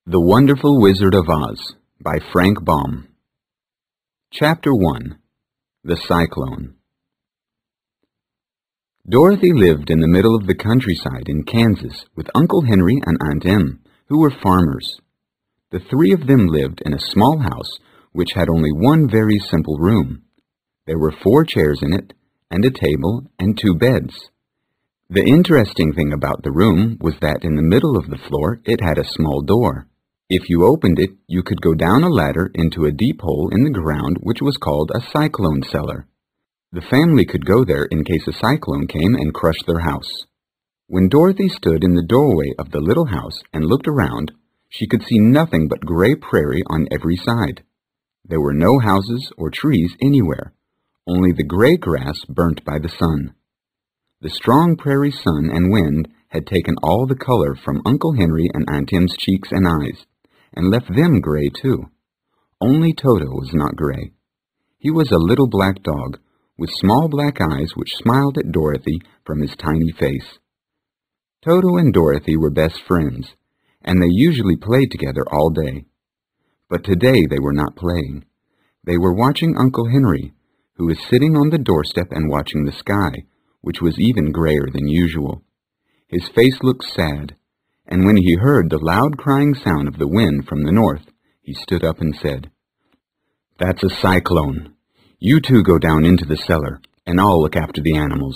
The Wonderful Wizard of Oz by Frank Baum. Chapter 1. The Cyclone. Dorothy lived in the middle of the countryside in Kansas with Uncle Henry and Aunt Em, who were farmers. The three of them lived in a small house which had only one very simple room. There were 4 chairs in it, and a table, and 2 beds. The interesting thing about the room was that in the middle of the floor it had a small door. If you opened it, you could go down a ladder into a deep hole in the ground which was called a cyclone cellar. The family could go there in case a cyclone came and crushed their house. When Dorothy stood in the doorway of the little house and looked around, she could see nothing but gray prairie on every side. There were no houses or trees anywhere, only the gray grass burnt by the sun. The strong prairie sun and wind had taken all the color from Uncle Henry and Aunt Em's cheeks and eyes, and left them gray too. Only Toto was not gray. He was a little black dog, with small black eyes which smiled at Dorothy from his tiny face. Toto and Dorothy were best friends, and they usually played together all day. But today they were not playing. They were watching Uncle Henry, who was sitting on the doorstep and watching the sky, which was even grayer than usual. His face looked sad, and when he heard the loud crying sound of the wind from the north, he stood up and said, "That's a cyclone. You two go down into the cellar, and I'll look after the animals."